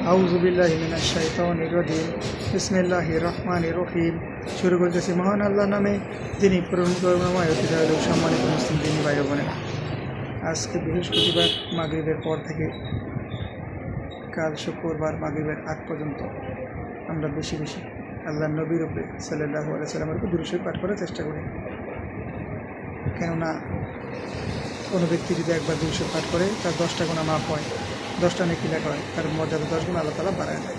আউযুবিল্লাহি মিনাশ শাইতানির রাজিম। বিসমিল্লাহির রহমানির রহিম। শুরু করতেছি মহান আল্লাহর নামে, যিনি পরম করুণাময় অতি দয়ালু। সম্মানিত মুসলিম দিনী ভাই বোনেরা, আজকে বৃহস্পতিবার মাগরিবের পর থেকে কাল শুক্রবার মাগরিবের আগ পর্যন্ত আমরা বেশি বেশি আল্লাহর নবীর উপরে সাল্লাল্লাহু আলাইহি ওয়াসাল্লামের উপর দুরূদ শরীফ পাঠ করার চেষ্টা করি। কেননা কোনো ব্যক্তি যদি একবার দুরূদ শরীফ পাঠ করে তার 10টা গুনাহ মাফ হয়, 10টা নেকি লেখা হয়, তার মর্যাদা 10 গুণ আল্লাহ তাআলা বাড়ায় দেয়।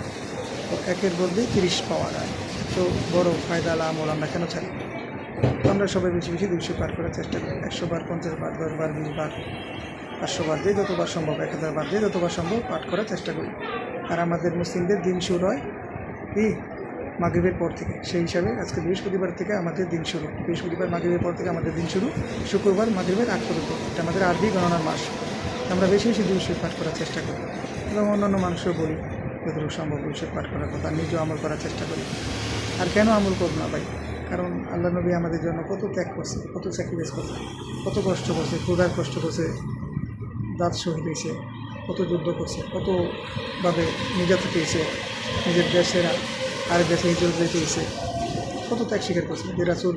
তো একের বদলে 30 পাওয়া যায়। তো বড় ফায়দা আমল আমরা কেন চাই? আমরা সবাই বেশি বেশি দুরূদ শরীফ পাঠ করার চেষ্টা করি। 100 বার, 50 বার, 10 বার, 20 বার, 500 বার, যে যতবার সম্ভব, 1000 বার, যে যতবার সম্ভব পাঠ করার চেষ্টা করি। আর আমাদের মুসলিমদের দিন শুরু হয় কি মাগরিবের পর থেকে। সেই হিসাবে আজকে বৃহস্পতিবার থেকে আমাদের দিন শুরু। বৃহস্পতিবার মাগরিবের পর থেকে আমাদের দিন শুরু, শুক্রবার মাগরিবের আগ পর্যন্ত। এটা আমাদের আরবি গণনার মাস। আমরা বেশি বেশি দুরূদ শরীফ পাঠ করার চেষ্টা করি এবং অন্যান্য মানুষও বলি যতটুকু সম্ভব দুরূদ শরীফ পাঠ করার কথা, নিজেও আমল করার চেষ্টা করি। আর কেন আমল করব না ভাই? কারণ আল্লাহ নবী আমাদের জন্য কত ত্যাগ করছে, কত স্যাক্রিফাইস করছে, কত কষ্ট করছে, ক্ষুধার কষ্ট করছে, দাঁত শহীদ হয়েছে, কত যুদ্ধ করছে, কতভাবে নির্যাতিত হয়েছে, নিজের দেশের আর দেশে হিজরত যেতে হয়েছে, কত ত্যাগ স্বীকার করছে। যে রাসূল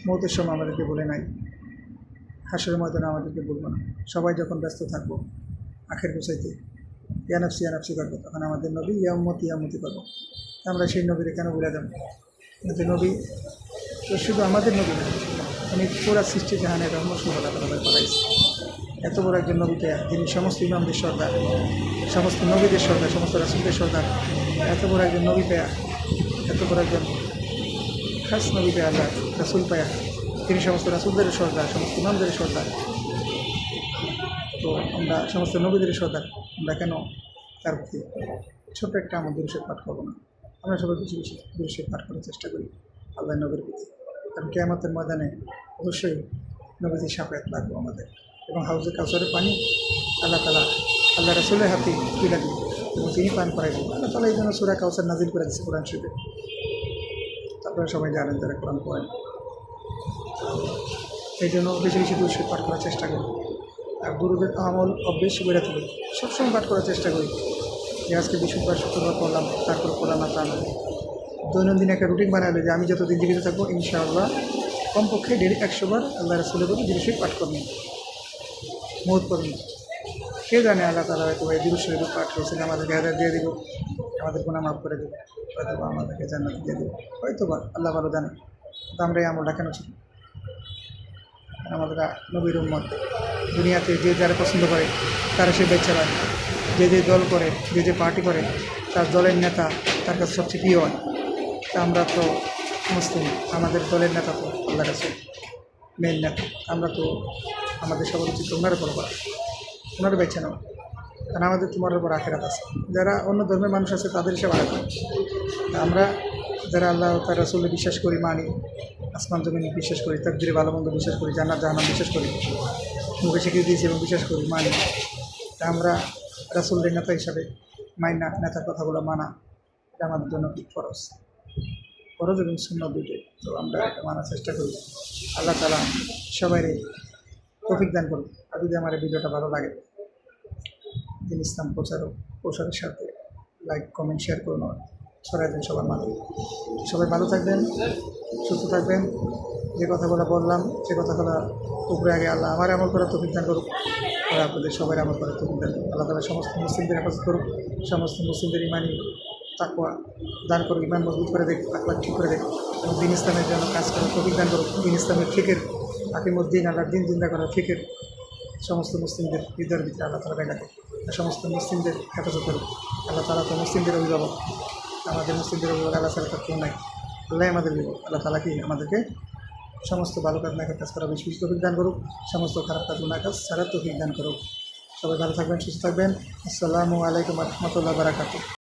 মৌতের সময় আমাদেরকে বলে নাই, হাসরের ময়দানে আমাদেরকে বলবো না, সবাই যখন ব্যস্ত থাকবো আখের গুছাইতে ইয়ানাফসি করবো, তখন আমাদের নবী ইয়ামতি করবো। আমরা সেই নবীরে কেন বলে দেব? আমাদের নবী তো শুধু আমাদের নবী না, উনি পুরা সৃষ্টি জাহানের রহমত পাঠাইছে। এত বড় একজন নবী পেয়া, যিনি সমস্ত ইমামদের সর্দার, সমস্ত নবীদের সর্দার, সমস্ত রাসূলদের সর্দার। এত বড় একজন নবী পেয়া, এত বড় একজন খাস নবী পেয়া, আল্লাহ রাসূল পেয়া, তিনি সমস্ত রাসূলদের সর্দার, সমস্ত ইমামদের সর্দার। তো আমরা সমস্ত নবীদের সর্দার, আমরা কেন তার প্রতি ছোট্ট একটা আমার দুরূদ শরীফ পাঠ করবো না? আমরা সবাই বেশি বেশি দুরূদ শরীফ পাঠ করার চেষ্টা করি আল্লাহ নবীর প্রতি। কারণ কিয়ামতের ময়দানে অবশ্যই নবীজির শাফায়াত লাগবে আমাদের, এবং হাউজে কাউসারের পানি আল্লাহ তাআলা আল্লাহ রাসূলের হাতে তুলে দিবে এবং তিনি পান করাইবেন। আল্লাহ তাআলা এই জন্য সূরা কাউসার নাজিল করে দিচ্ছে কোরআন শরীফে। আপনারা সবাই জানেন যারা কোরআন পড়েন। এই জন্য বেশি বেশি দুরূদ শরীফ পাঠ করার চেষ্টা করি। আর দুরূদের আমল অভ্যেস গড়ে তুলি, সবসময় পাঠ করার চেষ্টা করি। যে আজকে বৃহস্পতিবার শুক্রবার পড়লাম, তারপর পড়লাম না, তা না। দৈনন্দিন একটা রুটিন বানালে যে আমি যতদিন জীবিত থাকবো ইনশাআল্লাহ কমপক্ষে 150 বার আল্লাহ রাসূলের প্রতি দুরূদ শরীফ পাঠ করবেন, মওত পর্যন্ত। কে জানে আল্লাহ তাআলা হয়তো এই দুরূদ শরীফ পাঠ করেছেন আমাদেরকে হেদায়েত দিয়ে দিব, আমাদের গুনাহ মাফ করে দেবে, হয়তো বা আমাদেরকে জান্নাত দিয়ে দেবে, হয়তো বা আল্লাহ ভালো জানে। তো আমরা এই আমলটা কেন ছিল? আমাদের নবীর উম্মত, দুনিয়াতে যে যারা পছন্দ করে তারা সে বেছে পায়, যে যে দল করে, যে যে পার্টি করে, তার দলের নেতা তার কাছে সবচেয়ে প্রিয় হয়। তা আমরা তো মুসলিম, আমাদের দলের নেতা তো আল্লাহ রাসূল মেন নেতা। আমরা তো আমাদের সবার উচিত ওনার উপর করা, ওনার বেছে নেওয়া। কারণ আমাদের তোমার উপর আখিরাত আছে। যারা অন্য ধর্মের মানুষ আছে তাদের হিসাব আলাদা। আমরা যারা আল্লাহ তার রাসূলে বিশ্বাস করি, মানি, আসমান জমিন বিশ্বাস করি, তাকদীরে ভালো মন্দ বিশ্বাস করি, জান্নাত জাহান্নাম বিশ্বাস করি, মুখে স্বীকৃতি দিয়েছি এবং বিশ্বাস করি, মানি। তা আমরা রাসূলের নেতা হিসাবে মাইনা, নেতার কথাগুলো মানা, এটা আমাদের জন্য খুব ফরজ এবং সুন্নাত দুইটাই। তো আমরা এটা মানার চেষ্টা করি। আল্লাহ তাআলা সবাইরে তৌফিক দান করুন। আর যদি আমার এই ভিডিওটা ভালো লাগে, দিন ইসলাম প্রচারের সাথে লাইক, কমেন্ট, শেয়ার করুন, ছড়াই দেন সবার মাঝে। সবাই ভালো থাকবেন, সুস্থ থাকবেন। যে কথাগুলো বললাম সে কথাগুলো উপরে আগে আল্লাহ আমার আমল করার তৌফিক দান করুক, আর আপনাদের সবাই আমল করার তৌফিক দান করুক। আল্লাহ তাআলা সমস্ত মুসলিমদের হেফাজত করুক, সমস্ত মুসলিমদের ইমানি তাকওয়া দান করুক, ইমান মজবুত করে দেখ, আখলাক ঠিক করে দেখ, এবং দিন ইসলামের জন্য কাজ করার তৌফিক দান করুক। দিন ইসলামের ফিকির, আকিমুদ্দিন আল্লাহর দিন জিন্দা করার ফিকির সমস্ত মুসলিমদের হৃদয়ের ভিতরে আল্লাহ তাআলা রেখে দেয়। সমস্ত মুসলিমদের হেফাজত করুক। আল্লাহ তাআলা তো মুসলিমদের অভিভাবক, আমাদের মুসলিমদের অভিভাবক আল্লাহ ছাড়া তার কেউ নাই। আল্লাহ আমাদের অভিভাবক। আল্লাহ তাআলা কি আমাদেরকে সমস্ত ভালো কাজ না কাজ করা বেশি বেশি তৌফিক দান করুক, সমস্ত খারাপ কাজ না কাজ ছাড়া তৌফিক দান করুক। সবাই ভালো থাকবেন, সুস্থ থাকবেন। আসসালামু আলাইকুম ওয়া রাহমাতুল্লাহি ওয়া বারাকাতুহু।